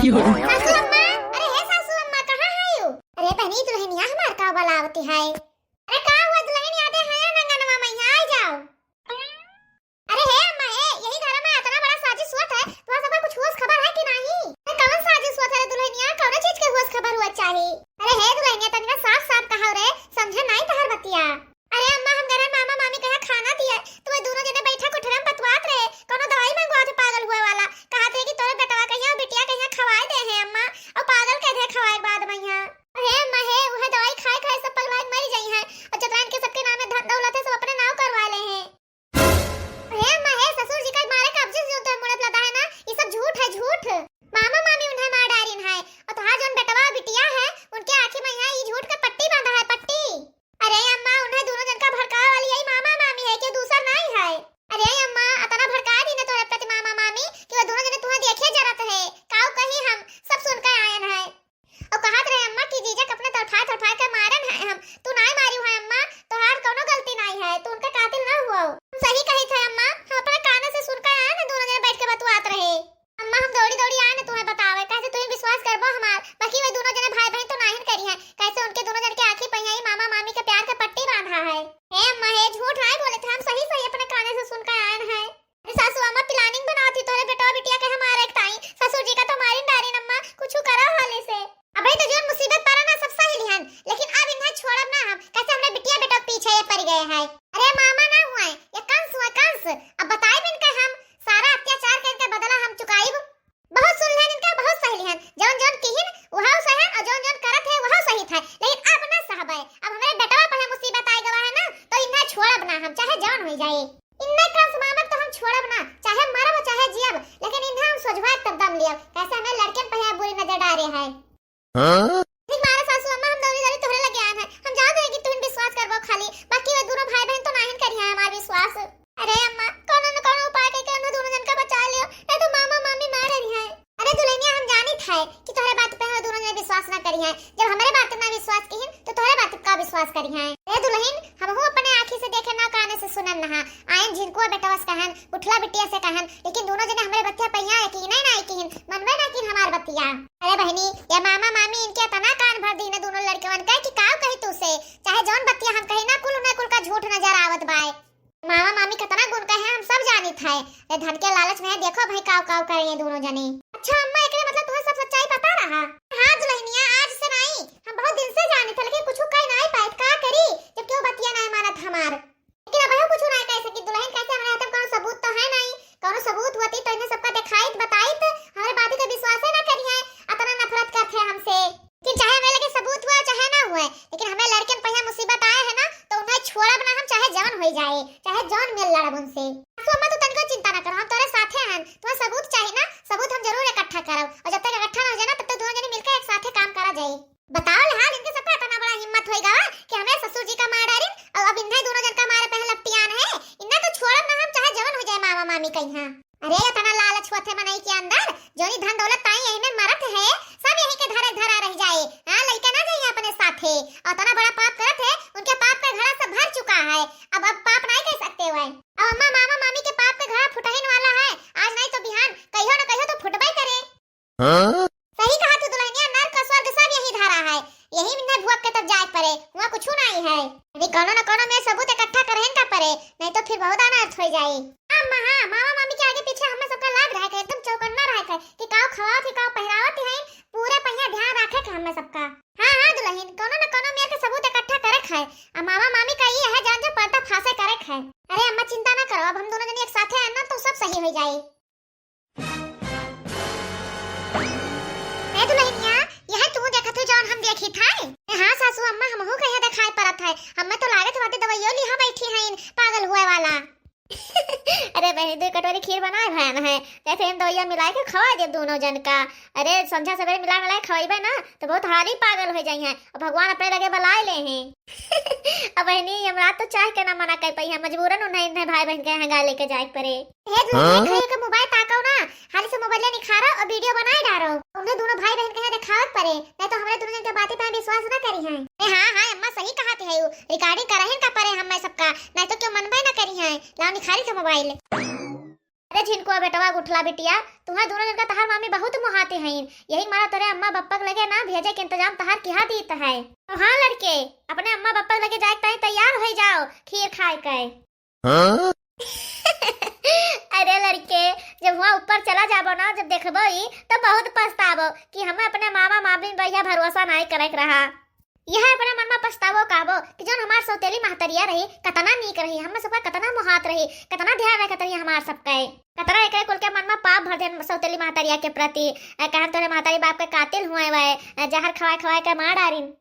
सासू अम्मा, अरे हे सासू अम्मा कहाँ है यू? अरे बहनी दुल्हनिया हमार का बलावती है। अरे का हुआ दुल्हन आते हैं नंगनवा मैया आ जाओ। अरे हे अम्मा हे यही घर में इतना बड़ा साजिश हुआ है, तुम्हारा सबका कुछ होश खबर है कि नहीं? अरे कौन साजिश हुआ है दुल्हनिया, कौन चीज के होश खबर हुआ चाहिए? अरे हे दुल्हनिया तनिका साफ साफ कहो रे, समझे नहीं तहर बतिया। अरे अम्मा हम घर मामा मामी कहा खाना दिया, तुम दोनों जने बैठा कुठरम बतवात रहे, कोनो दवाई मंगवा थे पागल हुए वाला, कहा थे कि तोरे बेटवा कहिया बिटिया कहिया खवाए दे हैं अम्मा, और पागल कह दे खवाए बाद मैया। अरे अम्मा हे वह दवाई खाए खाए सब पगला मर जाई हैं, और जतरान के सबके नाम में धन दौलत है सब अपने नाम करवा ले हैं। अरे अम्मा हे ससुर जी का मारे कब्जे जो तो मुड़े लदा है ना, ये सब झूठ है झूठ। मामा मामी उन्हें मार डारिन है, और तोहार जोन बेटवा बिटिया है उनके आंखें में यहाँ ये झूठ का पट्टी बांधा है पट्टी। अरे अम्मा उन्हें दोनों जन का भड़कावे वाली यही मामा मामी है कि दूसरा नहीं है। अरे अम्मा अतना भड़का दी ने तोरे प्रति मामा मामी कि वो दोनों जने तुम्हें देखे जरत है, काऊ कही हम सब सुन कर आयन है, और कहत रहे अम्मा कि जीजा अपने तड़फा के मारन है हम, तू नहीं मारी है अम्मा, तोहार कोनो गलती नहीं है, तू उनका कातिल ना हुआ। सही कही थे अम्मा, हम अपने कान से सुन कर आए ना दोनों जने बैठ के बतवात रहे। अम्मा हम दौड़ी दौड़ी आए ना तुम्हें बतावे, कैसे तुम्हें विश्वास करबो हमार, बाकी वे दोनों जने भाई बहन तो नहीं करी है, कैसे उनके दोनों जन के आंखें पहिया मामा मामी के प्यार का पट्टी बांधा है। हे अम्मा हे झूठ नहीं बोले थे, हम सही सही अपने कान से सुन कर आए हैं। सासू अम्मा प्लानिंग बनाती तोरे बेटा बिटिया के हमारे एक ताई, ससुर जी का तो मारिन डारिन अम्मा, कुछ करो हाले से। अबे तो जो मुसीबत पड़ा ना सब सही लिहन, लेकिन अब इन्हें छोड़ब ना हम, कैसे हमरे बिटिया बेटा पीछे पड़ गए हैं। अरे मामा ना हुआ ये कंस हुआ कंस, अब बताए बिन के हम सारा अत्याचार करके बदला हम चुकाईब। बहुत सुन लेन इनका, बहुत सही लिहन, जौन जौन किहिन वहां सहन, और जौन जौन करत है वहां सही था, लेकिन अब ना सहबे, अब हमारे बेटवा पर मुसीबत आई गवा है ना, तो इन्हें छोड़ब ना हम, चाहे जान हो जाए। इन्हें कंस मामा तो हम छोड़ब ना, चाहे मरब चाहे जियब, लेकिन इन्हें हम सोझवा तब दम लियब, कैसे हमें लड़के पे बुरी नजर डाले है। ठीक मारे सासू अम्मा हम दौड़ी दौड़ी तोहरे लगे आए हैं, हम जाओ दे कि तुम विश्वास करबो खाली, बाकी वे दोनों भाई बहन तो नहीं करी है हमार विश्वास। अरे अम्मा कोनो न कोनो उपाय करके हम दोनों जन का बचा लियो, नहीं तो मामा मामी मार रही है। अरे दुल्हनिया हम जानित है कि तोहरे बात पे हम दोनों जन विश्वास ना करी है, जब हमारे बात पे ना विश्वास की तो तोहरे बात का विश्वास करी है। ए दुल्हन हम हो अपने आंखी से देखे ना काने से सुनन ना, आयन जिनको बेटवा से कहन उठला बिटिया से कहन, लेकिन दोनों जने हमरे बतिया पहिया यकीन नहीं किन मनवे ना किन हमार बतिया। अरे बहनी ये मामा मामी इनके तना कान भर दी ने दोनों लड़केवन कह कि काऊ कही तू से, चाहे जौन बतिया हम कही ना कुल उन्हें कुल का झूठ नजर आवत बाय। मामा मामी कितना गुण कहे हम सब जानित है, ए धन के लालच में देखो भाई काऊ काऊ कर रही दोनों जने। अच्छा अम्मा एकरे मतलब तुम्हें सब सच्चाई पता रहा? हां दुल्हनिया आज से नहीं, हम बहुत दिन से जानित है, लेकिन कुछ कह नहीं पाए का करी, जब क्यों बतिया नहीं मानत हमार। लेकिन अब हम कुछ नहीं कह सकी दुल्हन, कैसे हमारे हाथ में कोनो सबूत तो है नहीं, कोनो सबूत होती तो इन्हें सबका दिखाई बताई, हमारे बात पे विश्वास ना करी है, इतना नफरत करते हैं हमसे। कि चाहे हमें लगे सबूत हुआ चाहे ना हुए, लेकिन हमें लड़के पे मुसीबत आए है ना, तो उन्हें छोड़ब ना हम, चाहे जान हो जाए, चाहे जान मिल लड़ब उनसे। तो अम्मा तू तनिको चिंता ना करो, हम तोरे साथे हैं, तुम्हें सबूत चाहिए ना, सबूत हम जरूर इकट्ठा करब, और जब तक इकट्ठा ना हो जाए ना तब तक दोनों जने मिलकर एक साथे काम करा जाए। बताओ हाल इनके सबका इतना बड़ा हिम्मत होएगा कि हमें ससुर जी का मार डारिन, और अब इन्हें दोनों जन का मारे पहले लपटियान है, इन्हें तो छोड़ब ना हम, चाहे जान हो जाए मामा मामी कहीं। अरे इतना लालच हुआ थे मनई के अंदर, जोनी धन दौलत ताई यही में मरत है, सब यही के धरे धरा रह जाए। हां लइका ना जाइए अपने साथे, और इतना बड़ा पाप करत है, उनके पाप का घड़ा सब भर चुका है, अब पाप नहीं कह सकते हुए। अब अम्मा मामा मामी के पाप का घड़ा फुटहिन वाला है, आज नहीं तो बिहान कहियो ना कहियो तो फुटबे करे। सही कहा तू दुल्हनिया, नरक और स्वर्ग सब यही धारा है, यही में भुआ के तब जाए पड़े, वहां कुछ नहीं है, यदि कोनो न कोनो में सबूत इकट्ठा करहिन का पड़े, नहीं तो फिर बहुत अनर्थ हो जाए। अम्मा हां मामा मामी के आगे पीछे हमें सबका लाग रहा है, एकदम चौकन्ना रहा है कि काऊ खवात है काऊ पहरावत है, पूरे पहिया ध्यान रखे के हमें सबका। हां दुल्हन कोनो न कोनो में के सबूत इकट्ठा करे है, अब मामा मामी का ये है जान जो पड़ता फांसे करे है। अरे अम्मा चिंता ना करो, अब हम दोनों जने एक साथ हैं ना तो सब सही हो जाए। ए दुल्हनिया यह तू देखत हो जौन हम देखी थाए? हां सासू अम्मा हमहु कहे दिखाई पड़त है, हमें तो लागत बाटे दवाइयो लिहा बैठी हैं पागल हुए वाला। अरे बहनी 2 कटोरी खीर बनाए भैन है, जैसे हम दवाइयां मिला के खवा दे दोनों जन का। अरे समझा सवेरे मिला के खवाइबे ना तो बहुत हारी पागल हो जाई हैं, और भगवान अपने लगे बुलाए ले हैं। अब बहनी हमरा तो चाह के ना मना कर पई है, मजबूरन उन्हें भाई बहन के हंगा लेके जाए पड़े। हे दूसरे खाए के मोबाइल ताकाओ ना, हाल से मोबाइल निखारो और वीडियो बनाए डालो, उन्हें दोनों भाई बहन के दिखावत पड़े, नहीं तो हमरे दोनों जन के बातें पे विश्वास ना करी हैं। हां हां अम्मा सही कहते है, रिकॉर्डिंग करहिन का पड़े हमें सबका, नहीं तो क्यों मनबे ना करी हैं, लाओ निखारी के मोबाइल। अरे झिनको बेटवा गुठला बिटिया, तुम्हारे दोनों जन का तहार मामी बहुत मुहाते हैं। यही मारा तेरे अम्मा बप्पा के लगे ना भेजे के इंतजाम तहार किया दीत है। तो हाँ लड़के, अपने अम्मा बप्पा के लगे जाए ताई तैयार हो जाओ खीर खाए के। हाँ? अरे लड़के, जब वहाँ ऊपर चला जाबो ना, जब देखबो तो बहुत पछताबो कि हमें अपने मामा मामी भैया भरोसा नहीं करे रहा। यह अपने मन में पछतावो काबो कि जो हमार सौतेली महतरिया रही कतना नीक रही, हम सबका कतना मुहात रही, कतना ध्यान रखत रही हमार सबके, कतना एकरे कुल के मन में पाप भर दे सौतेली महतरिया के प्रति। कहन तोरे महतारी बाप के कातिल हुए वे, जहर खवाए खवाए के मार डारिन।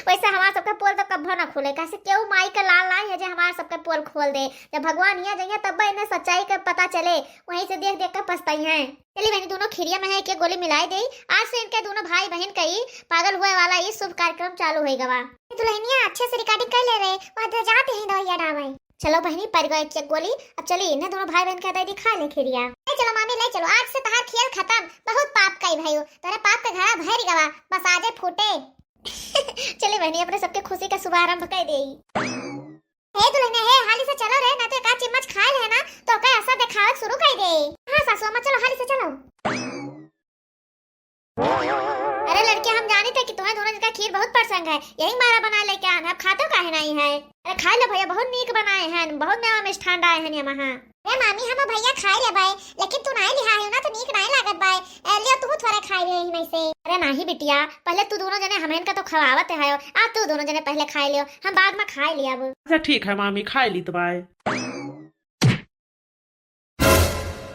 वैसे हमार सबके पोल तो कब्बो ना खुले, कैसे क्यों माई के लाल लाई है जो हमार सबके पोल खोल दे। जब भगवान यहाँ जाइए तब इन्हें सच्चाई का पता चले, वहीं से देख देख कर पछताई हैं। चलिए बहनी, दोनों खिरिया में है कि गोली मिलाई दे। आज से इनके दोनों भाई बहन का ही पागल हुए वाला ये शुभ कार्यक्रम चालू हो गवा। दुल्हनिया अच्छे से रिकॉर्डिंग कर ले रहे, वहाँ जाते हैं दवाइया डावाई। चलो बहनी पर गए एक गोली। अब चलिए इन्हें दोनों भाई बहन का दिखा ले खिरिया। ले चलो मामी ले चलो, आज से तहार खेल खत्म। बहुत पाप कई भाइयों, तेरे पाप का घड़ा भर गवा, बस आजे फूटे। चलिए बहनी, अपने सबके खुशी का शुभारंभ कर दे। हे दुल्हनिया हे, हाली से चलो रे, ना तो एक चम्मच खा ले ना तो का ऐसा दिखावा शुरू कर दे। हाँ सासू अम्मा चलो हाली से चलो। अरे लड़के, हम जाने थे कि तुम्हें दोनों का खीर बहुत पसंद है, यही मारा बना लेके आना। अब खाते काहे नहीं है? अरे खा ले भैया, बहुत नीक बनाए हैं, बहुत नया मिष्ठान डाले हैं यहाँ। अरे मामी हम भैया खाए ले भाई, लेकिन तू नहीं लिहा है ना तो नीक नहीं लागत भाई, लियो तू थोड़ा खाए ले में से। अरे नहीं बिटिया, पहले तू दोनों जने हमें का तो खवावत है, आ तू दोनों जने पहले खाए लियो, हम बाद में खाए लिया। अब अच्छा ठीक है मामी, खाए ली तो बाय।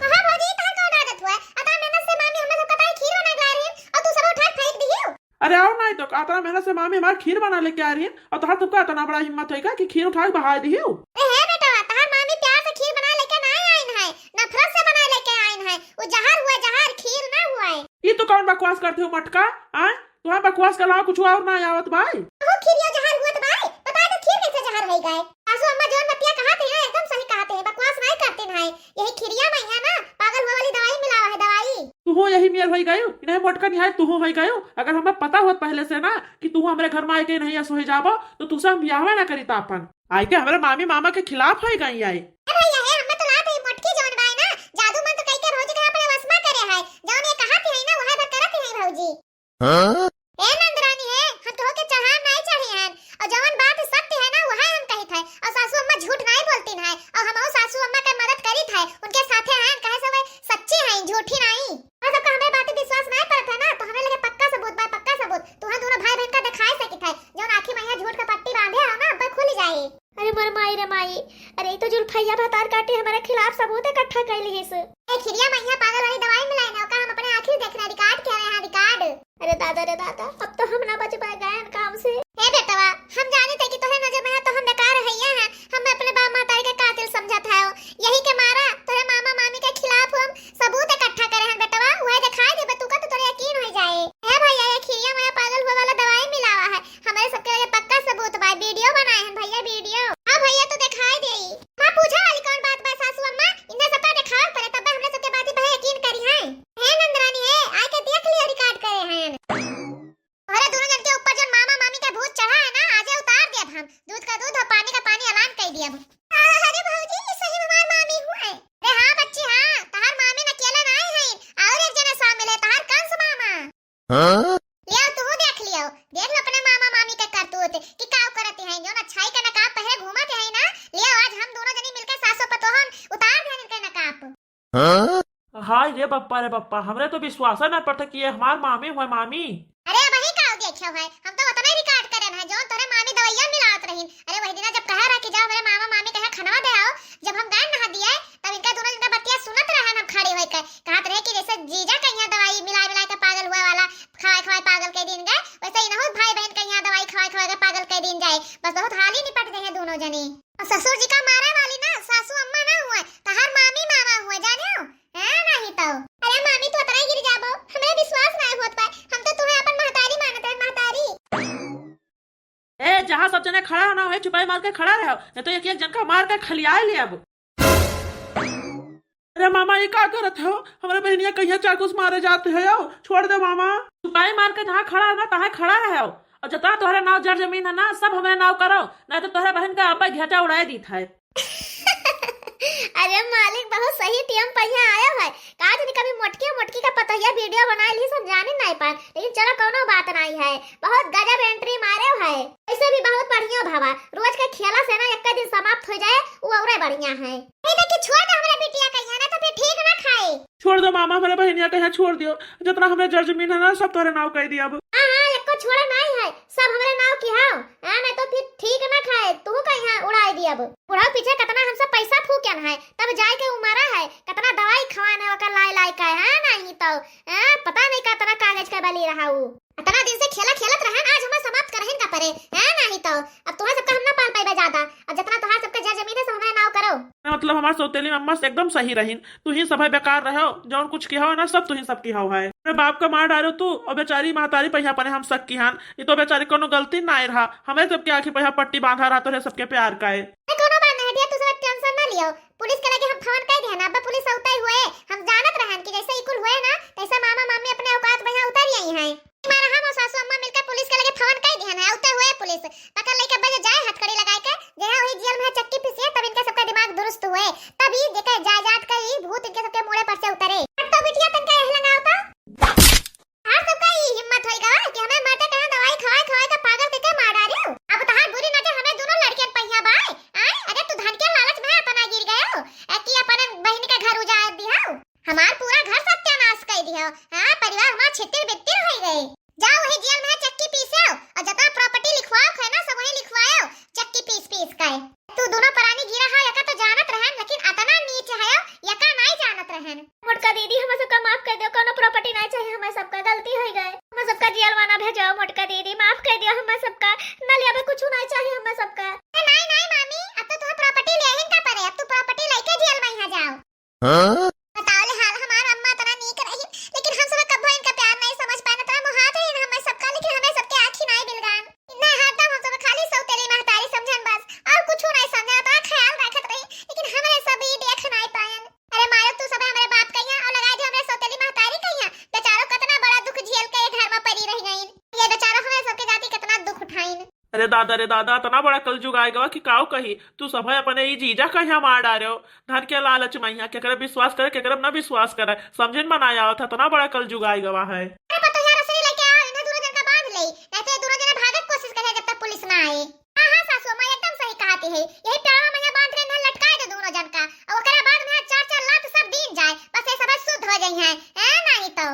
हां भौजी, तहां कौन आदत हुआ? अता मेहनत से मामी हम सब कटाई खीर बना ला रही है और तू सब उठा फेंक दियो। अरे आओ नहीं तो इतना मेहनत से मामी हमारी खीर बना लेके आ रही है, और तुहार तुमका इतना बड़ा हिम्मत होगा कि खीर उठा के बहा दी हो। हे बेटा, तहार मामी प्यार से खीर बना लेके नहीं आइन है, नफरत से बना लेके आइन है। वो जहर हुआ, जहर खीर ना हुआ है। ये तो कौन बकवास करते हो मटका? आए तुम्हारे बकवास के अलावा कुछ और ना आवत भाई। वो खीरिया जहर हुआ तो भाई बता दो खीर कैसे जहर हो गए? सासू अम्मा जोन बतिया कहते हैं एकदम सही कहते हैं, बकवास नहीं करते हैं। यही खीरिया में है ना पागल हुआ वाली दवाई मिलावा है, दवाई। तू हो यही मेल हो गयो, नहीं मटका नहीं है तू हो गयो। अगर हमें पता होत पहले से ना कि तू हमारे घर में आए के नहीं ऐसा हो जाबो तो तू सब ब्याह ना करी तापन आए के हमारे मामी मामा के खिलाफ है गई आई। भैया है हम तो लात है मटकी जोन बाय ना, जादू मंत्र कई के भौजी के अपने वश में करे है, जोन ये कहते हैं ना वह बात करते हैं भौजी। हां ए नंदरानी है, हम तो के चढ़ा नहीं चढ़ी हैं, और जवन बात सत्य है ना वह हम कहत है, और सासू अम्मा झूठ नहीं बोलती है, और हम सासू अम्मा के मदद करी थे, उनके साथे हैं कहे सब सच्ची हैं, झूठी नहीं। और सबका हमें बातें विश्वास नहीं करत है ना तो हमें लगे पक्का सबूत बा, पक्का सबूत तू दोनों भाई बहन का दिखाई सकित है, जोन आंखी में झूठ का पट्टी बांधे हो ना अब खुल जाए। अरे मर माई रे माई, अरे तो जुल्फैया भतार काटे हमारे खिलाफ सबूत इकट्ठा कर ली है इस। ए खिरिया मैया पागल वाली दवाई मिलाई ना, का हम अपने आंखें देखना रिकॉर्ड कर रहे हैं, रिकॉर्ड। अरे दादा रे दादा, अब तो हम ना बच पाए गए काम से। हे बेटवा, हम जाने थे कि तोहे नजर में है तो हम बेकार रहिए हैं, हम अपने बाप मातारी के कातिल समझत है, यही के मारा तोरे मामा मामी के खिलाफ हम सबूत इकट्ठा करे हैं बेटवा, वह दिखाई दे तू का तो तोरे यकीन हो जाए। हे भैया, ये खिरिया मैया पागल हुआ वाला दवाई मिलावा है, हमारे सबके लिए पक्का सबूत बा, वीडियो बनाए हैं भैया, वीडियो। हां भैया तो दिखाई देई। हां पूछा वाली कौन बात बा सासू अम्मा, इन्हें सबका दिखाओ पड़े तब हमने सबके बात पे यकीन करी है। हे नंदरानी है, आके देख लिया रिकॉर्ड करे हैं। अरे दोनों जन के ऊपर जो मामा मामी का भूत चढ़ा है ना, आजे उतार दे अब हम, दूध का दूध और पानी का पानी ऐलान कर दिया अब। अरे भौजी ये सही हमार मामी हुए। अरे हां बच्ची हां, तहार मामी न अकेले नहीं है और एक जने साथ मिले तहार कंस मामा। हां लिया तू देख लियो, देख लो अपने मामा मामी का करतूत कि का करते हैं, जो अच्छाई का नकाब पहले घूमते हैं ना, लिया आज हम दोनों जनी मिलकर सासो पतोहन उतार देने का नकाब। हां हाय रे बप्पा, हमरे तो विश्वास न पड़ता कि ये हमार मामी हुए मामी। अरे वही का देखियो है, हम तो उतना ही रिकॉर्ड करे हैं जोन तोरे मामी दवाइयां मिलावत रहीन। अरे वही दिन जब कहा रहा कि जाओ मेरे मामा मामी कहे खनवा दे आओ, जब हम गए नहा दिए तब इनका दोनों जिनका बतिया सुनत रहे हम खड़ी होई के, कहत रहे कि जैसे जीजा के यहाँ दवाई मिला के पागल हुआ वाला खवाए पागल के दिन गए, वैसे इनहु भाई बहन के यहाँ दवाई खवाए के पागल के दिन जाए, बस बहुत हाल ही निपट गए हैं दोनों जने। और ससुर जी का मारे वाली ना सासू अम्मा ना हुए, तहार मामी मामा हुए, जाने हो है नहीं तो। अरे मामी तो उतना गिर जाबो, हमें विश्वास नहीं होत पाए, हम तो तुम्हें अपन महतारी मानत है, महतारी। ए जहाँ सब जने खड़ा होना है चुपाई मार के खड़ा रहो, नहीं तो एक एक जन का मार के खलियाए ले अब। अरे मामा ये क्या करत हो, हमारे बहनिया कहिया चाकूस मारे जाते हो, छोड़ दे मामा। चुपाई मार के जहाँ खड़ा ना तहाँ खड़ा रहो, और जता तोहरे नाव जड़ जमीन है ना सब हमें नाव करो, नहीं तो तोहरे बहन का अब्बा घेटा उड़ाए दी था। अरे मालिक बहुत सही टीम पहिया आया है। काज नहीं कभी मोटकी मोटकी का पतहिया वीडियो बनाई ली समझाने नहीं पाए, लेकिन चलो कोनो बात नहीं है। बहुत गजब एंट्री मारे है। ऐसे भी बहुत बढ़िया भावा, रोज के खेला से ना एक दिन समाप्त हो जाए वो और बढ़िया है। नहीं देखी छोड़ दे हमरा बिटिया कहिया ना तो फिर ठीक ना खाए। छोड़ दो मामा, हमारे बहनिया के यहाँ छोड़ दियो। जितना हमें जमीन है ना सब तोरे नाव कह दिया अब। हां हां एको छोड़ा नहीं है, सब हमरे नाव की हां। हां नहीं तो फिर ठीक ना खाए, तू कहिया उड़ाई दी अब। बुढ़ा पीछे कितना हम सब पैसा फूकन है, तब जाए के उमरा है कितना दवाई खवाने ओकर लाई लाई का है नहीं तो हां पता नहीं का तरह कागज का बली रहा वो। इतना दिन से खेला खेलत रहन, आज हम समाप्त करहिन का परे है नहीं तो अब तुम्हारे सबका हम ना पाल पाइबा ज्यादा। अब जितना तुम्हारे सबका जमीन है सब हमारे नाव करो। मतलब हमारे सौतेली अम्मा से एकदम सही रहीन। तू ही सब है बेकार रहो, जौन कुछ की हो ना सब तू ही सब की हो है। अरे बाप का मार डालो तू और बेचारी महतारी पहिया पने हम सब की हान। ये तो बेचारी कोनो गलती ना रहा, हमें सबके आखिर पहिया पट्टी बांधा रहा तो सबके प्यार का है। कोनो बात नहीं दिया, तू सब टेंशन ना लियो। पुलिस के लगे हम फोन कर दिया ना, अब पुलिस उतर हुए हम जानत रहन कि जैसे इकुल हुए ना तैसा मामा मामी अपने औकात में उतर आई हैं। हमारा हम और सासू अम्मा मिलकर पुलिस के लगे फोन कर दिया ना, उतर हुए पुलिस पकड़ लेके बजे जाए हथकड़ी लगा के जहां वही जेल में चक्की पीसी तब इनका सबका दिमाग दुरुस्त हुए, तभी देखे जायदाद का ही भूत इनके सबके मुड़े पर से उतरे। तो बिटिया तनका एहला ना होता हां सबका ही हिम्मत होएगा कि हमें माटे कहां दवाई खवाए खवाए का पागल के मार डाले हो। अब तहार बुरी नजर हमें दोनों लड़कियन पहिया बाय आए। अरे तू धन के लालच में अपना गिर गयो कि अपन बहन के घर उजाड़ दिया, हमार पूरा घर सत्यानाश कर दिया। हां परिवार हमार छितिर बितिर हो गए। जाओ वही जेल में चक्की पीसो और जितना प्रॉपर्टी लिखवाओ है ना सब वही लिखवाओ चक्की पीस पीस के। तू दोनों परानी गिरा है यका तो जानत रहन, लेकिन अतना नीच है यका नहीं जानत रहन। मोटका दीदी हम सबका माफ कर दियो, कोनो प्रॉपर्टी नहीं चाहिए, हमें सबका गलती हो गए। हम सबका जेलवाना भेजो मोटका दीदी, माफ कर दियो हमें सबका। न लिया अब कुछ नहीं चाहिए हमें सबका। नहीं नहीं मामी अब तो तू प्रॉपर्टी ले ही का परे, अब तू प्रॉपर्टी लेके जेल में ही जाओ। हां बताओ ले हाल हमार अम्मा तना नहीं कर रही, लेकिन हम सब कब इनका प्यार नहीं समझ पाए तना मुहात है हमें सबका, लेकिन हमें सबके आंखी नहीं बिलगान इतना हरदम हम सब खाली सौतेली महतारी समझन बस और कुछ नहीं समझा तना ख्याल रखत रही, लेकिन हमें सब ही देख नहीं पायन। अरे मायो तू सब हमारे बाप कहिया और लगा दे हमें सौतेली महतारी कहिया, बेचारो कितना बड़ा दुख झेल के घर में पड़ी रह गईन। ये बेचारो हमें सबके जाति कितना दुख उठाइन। अरे दादा इतना बड़ा कलयुग आएगा कि काऊ कही तू सब है अपने ही जीजा कहिया मार डारे हो। धन के लालच में यहाँ केकर विश्वास करे केकर न विश्वास करे समझन बनाया था, इतना बड़ा कलयुग आएगा है। अरे पता यार रसोई लेके आओ, इन्हें दोनों जन का बांध ले, नहीं तो ये दोनों जने भागने की कोशिश करे जब तक पुलिस ना आए। हां हां सासू मां एकदम सही कहती है, यही प्यारा में यहाँ बांध के इन्हें लटका दे दोनों जन का और ओकरा बाद में चार चार लात सब दिन जाए बस ये सब शुद्ध हो जाई है नहीं तो